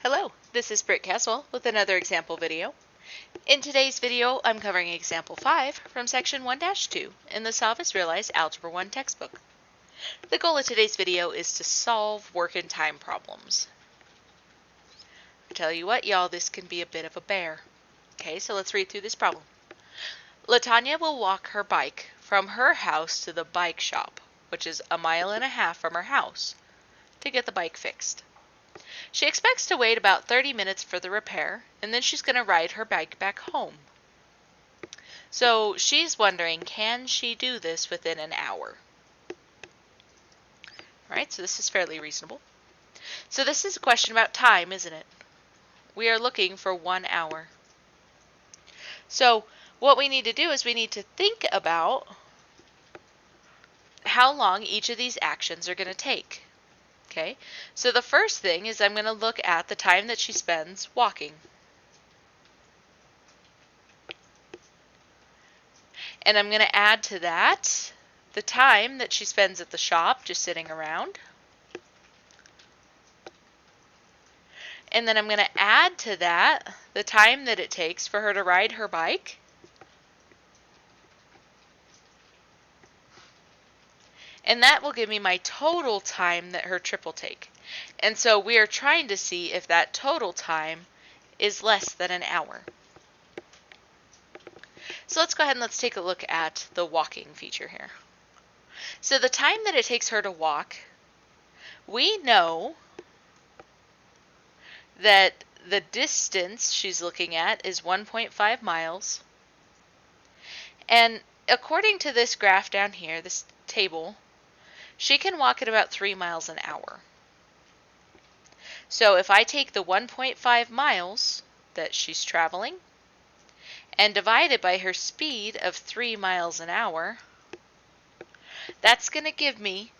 Hello, this is Britt Caswell with another example video. In today's video, I'm covering example 5 from section 1-2 in the SavvasRealize Algebra 1 textbook. The goal of today's video is to solve work and time problems. I tell you what, y'all, this can be a bit of a bear. Okay, so let's read through this problem. LaTanya will walk her bike from her house to the bike shop, which is 1.5 miles from her house, to get the bike fixed. She expects to wait about 30 minutes for the repair, and then she's going to ride her bike back home. So she's wondering, can she do this within an hour? All right, so this is fairly reasonable. So this is a question about time, isn't it? We are looking for 1 hour. So what we need to do is we need to think about how long each of these actions are going to take. Okay, so the first thing is I'm going to look at the time that she spends walking. And I'm going to add to that the time that she spends at the shop just sitting around. And then I'm going to add to that the time that it takes for her to ride her bike. And that will give me my total time that her trip will take. And so we are trying to see if that total time is less than an hour. So let's go ahead and let's take a look at the walking feature here. So the time that it takes her to walk, we know that the distance she's looking at is 1.5 miles. And according to this graph down here, this table, she can walk at about 3 miles an hour. So if I take the 1.5 miles that she's traveling and divide it by her speed of 3 miles an hour, that's going to give me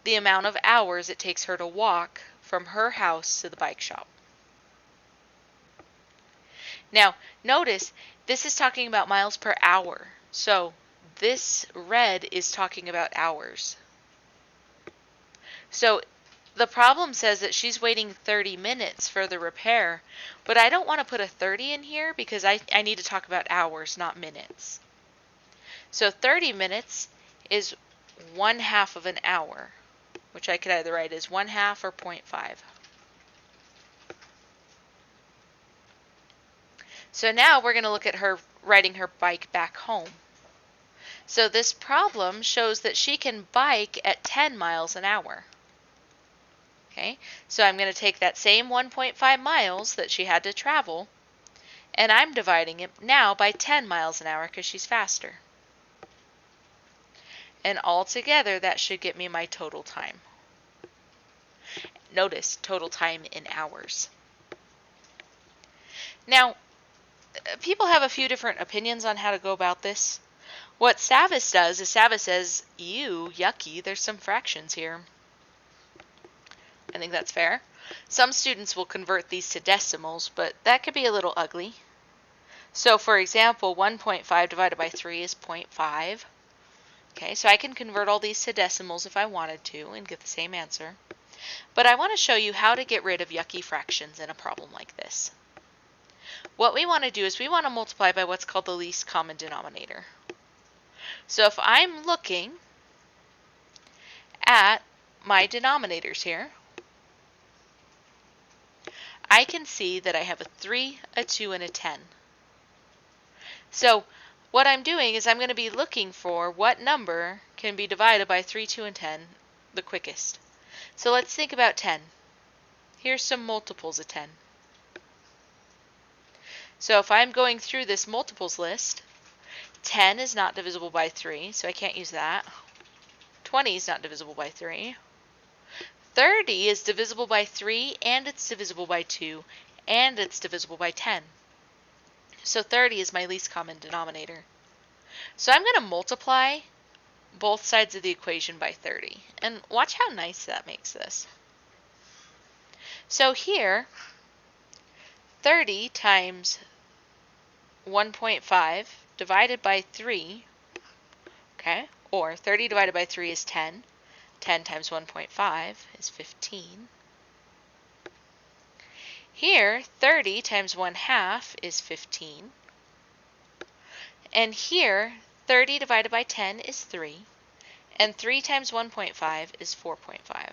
the amount of hours it takes her to walk from her house to the bike shop. Now, notice this is talking about miles per hour. So this red is talking about hours. So the problem says that she's waiting 30 minutes for the repair, but I don't want to put a 30 in here because I need to talk about hours, not minutes. So 30 minutes is 1/2 of an hour, which I could either write as 1/2 or 0.5. So now we're going to look at her riding her bike back home. So this problem shows that she can bike at 10 miles an hour. Okay, so I'm going to take that same 1.5 miles that she had to travel, and I'm dividing it now by 10 miles an hour because she's faster. And altogether, that should get me my total time. Notice, total time in hours. Now, people have a few different opinions on how to go about this. What Savvas does is Savvas says, ew, yucky, there's some fractions here. I think that's fair. Some students will convert these to decimals, but that could be a little ugly. So for example, 1.5 divided by 3 is 0.5. Okay, so I can convert all these to decimals if I wanted to and get the same answer. But I want to show you how to get rid of yucky fractions in a problem like this. What we want to do is we want to multiply by what's called the least common denominator. So if I'm looking at my denominators here, I can see that I have a 3, a 2, and a 10. So what I'm doing is I'm going to be looking for what number can be divided by 3, 2, and 10 the quickest. So let's think about 10. Here's some multiples of 10. So if I'm going through this multiples list, 10 is not divisible by 3, so I can't use that. 20 is not divisible by 3. 30 is divisible by 3, and it's divisible by 2, and it's divisible by 10. So 30 is my least common denominator. So I'm going to multiply both sides of the equation by 30. And watch how nice that makes this. So here, 30 times 1.5 divided by 3, okay, or 30 divided by 3 is 10. 10 times 1.5 is 15. Here, 30 times 1/2 is 15. And here, 30 divided by 10 is 3. And 3 times 1.5 is 4.5.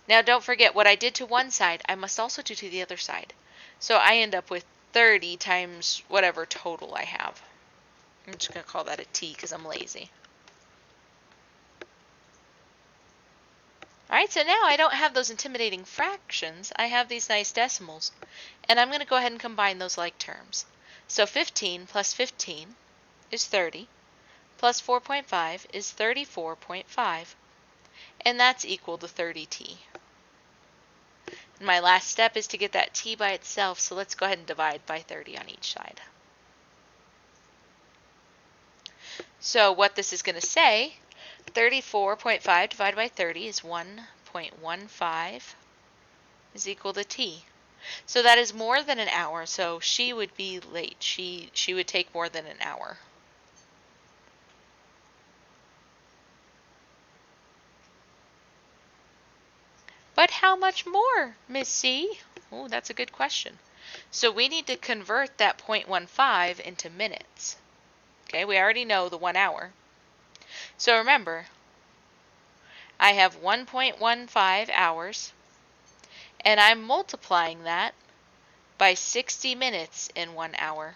Now don't forget, what I did to one side, I must also do to the other side. So I end up with 30 times whatever total I have. I'm just going to call that a t because I'm lazy. Alright, so now I don't have those intimidating fractions. I have these nice decimals. And I'm going to go ahead and combine those like terms. So 15 plus 15 is 30, plus 4.5 is 34.5. And that's equal to 30t. And my last step is to get that t by itself, so let's go ahead and divide by 30 on each side. So what this is going to say, 34.5 divided by 30 is 1.15 is equal to t. So that is more than an hour, so she would be late. She would take more than an hour. But how much more, Miss C? Oh, that's a good question. So we need to convert that 0.15 into minutes. Okay, we already know the 1 hour. So remember, I have 1.15 hours, and I'm multiplying that by 60 minutes in 1 hour.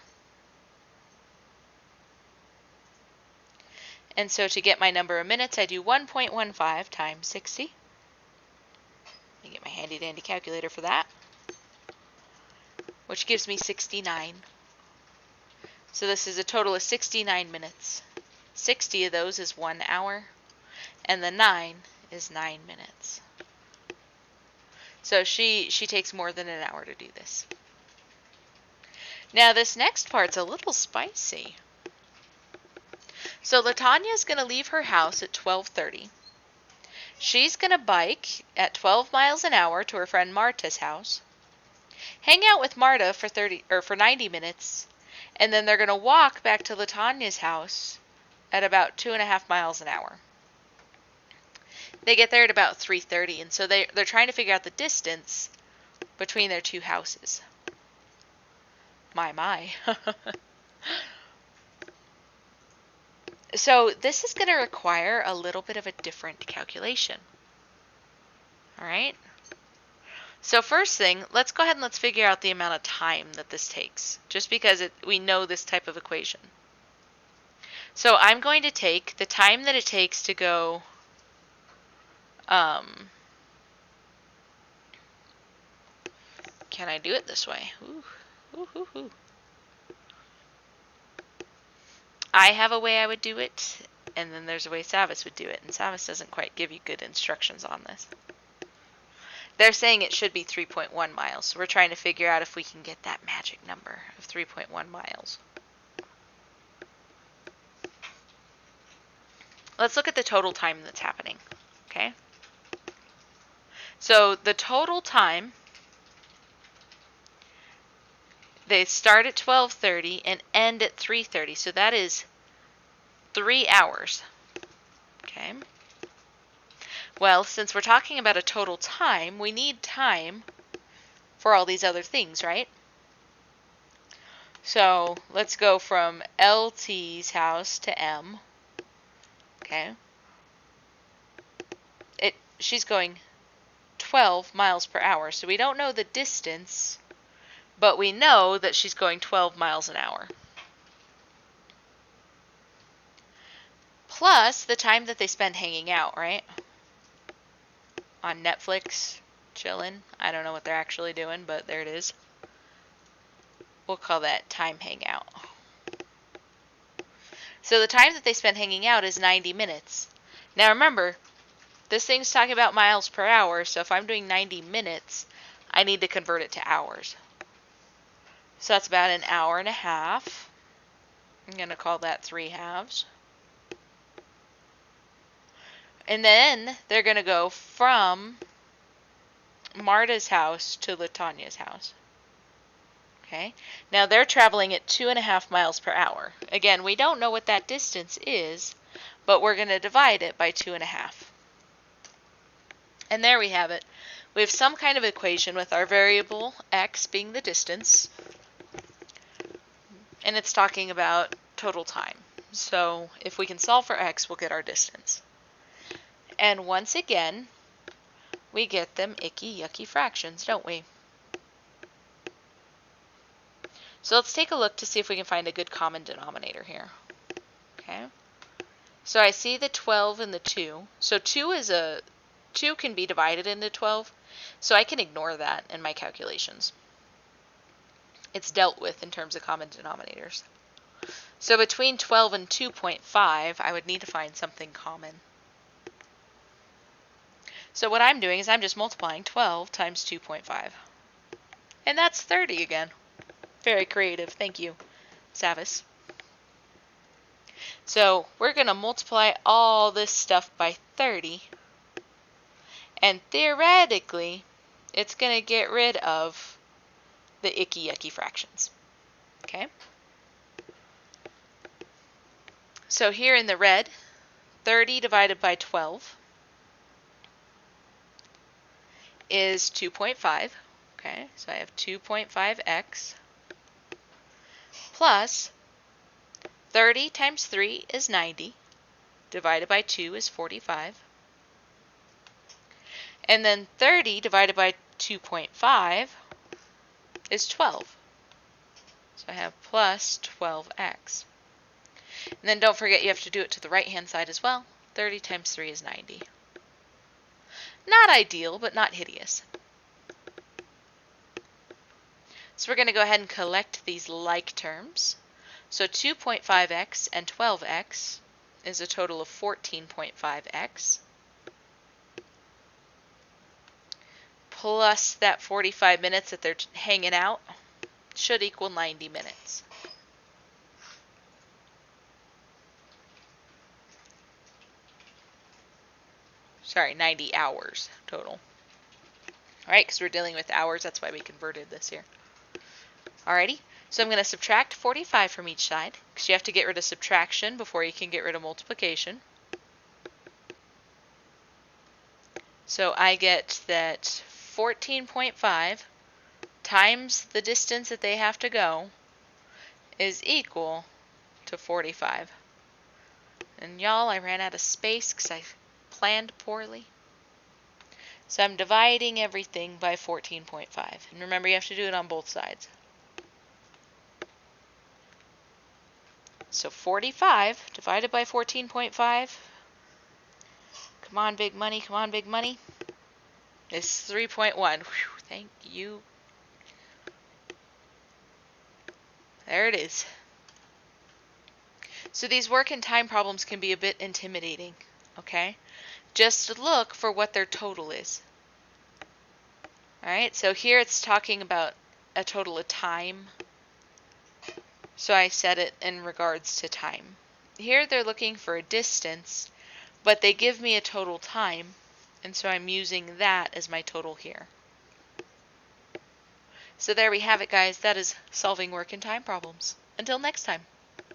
And so to get my number of minutes, I do 1.15 times 60. Let me get my handy dandy calculator for that, which gives me 69. So this is a total of 69 minutes. 60 of those is 1 hour, and the 9 is 9 minutes. So she takes more than an hour to do this. Now this next part's a little spicy. So LaTanya's going to leave her house at 12:30. She's going to bike at 12 miles an hour to her friend Marta's house, hang out with Marta for 90 minutes, and then they're going to walk back to LaTanya's house at about 2.5 miles an hour. They get there at about 3:30, and so they're trying to figure out the distance between their two houses. My. So this is going to require a little bit of a different calculation. All right? So first thing, let's go ahead and let's figure out the amount of time that this takes, just because we know this type of equation. So I'm going to take the time that it takes to go can I do it this way? Ooh. I have a way I would do it, and then there's a way Savvas would do it, and Savvas doesn't quite give you good instructions on this. They're saying it should be 3.1 miles, so we're trying to figure out if we can get that magic number of 3.1 miles. Let's look at the total time that's happening, okay? So the total time, they start at 12:30 and end at 3:30, so that is 3 hours, okay? Well, since we're talking about a total time, we need time for all these other things, right? So let's go from LT's house to M, okay? She's going 12 miles per hour, so we don't know the distance, but we know that she's going 12 miles an hour. Plus the time that they spend hanging out, right? On Netflix, chilling. I don't know what they're actually doing, but there it is. We'll call that time hangout. So the time that they spend hanging out is 90 minutes. Now remember, this thing's talking about miles per hour, so if I'm doing 90 minutes, I need to convert it to hours. So that's about an hour and a half. I'm going to call that 3 halves. And then they're going to go from Marta's house to LaTanya's house. Okay. Now they're traveling at 2.5 miles per hour. Again, we don't know what that distance is, but we're going to divide it by 2.5. And there we have it. We have some kind of equation with our variable x being the distance, and it's talking about total time. So if we can solve for x, we'll get our distance. And once again, we get them icky, yucky fractions, don't we? So let's take a look to see if we can find a good common denominator here. Okay. So I see the 12 and the 2. So 2 can be divided into 12, so I can ignore that in my calculations. It's dealt with in terms of common denominators. So between 12 and 2.5, I would need to find something common. So what I'm doing is I'm just multiplying 12 times 2.5. And that's 30 again. Very creative. Thank you, Savvas. So we're going to multiply all this stuff by 30. And theoretically, it's going to get rid of the icky, yucky fractions. Okay? So here in the red, 30 divided by 12 is 2.5. Okay, so I have 2.5x plus 30 times 3 is 90, divided by 2 is 45. And then 30 divided by 2.5 is 12. So I have plus 12x. And then don't forget you have to do it to the right-hand side as well. 30 times 3 is 90. Not ideal, but not hideous. So we're going to go ahead and collect these like terms. So 2.5x and 12x is a total of 14.5x. Plus that 45 minutes that they're hanging out should equal 90 minutes. Sorry, 90 hours total. All right, because we're dealing with hours, that's why we converted this here. Alrighty, so I'm going to subtract 45 from each side, because you have to get rid of subtraction before you can get rid of multiplication. So I get that 14.5 times the distance that they have to go is equal to 45. And y'all, I ran out of space because I planned poorly. So I'm dividing everything by 14.5. And remember, you have to do it on both sides. So 45 divided by 14.5, come on big money, come on big money, is 3.1. Whew, thank you. There it is. So these work and time problems can be a bit intimidating, okay? Just look for what their total is. Alright, so here it's talking about a total of time. So I set it in regards to time. Here they're looking for a distance, but they give me a total time, and so I'm using that as my total here. So there we have it, guys. That is solving work and time problems. Until next time.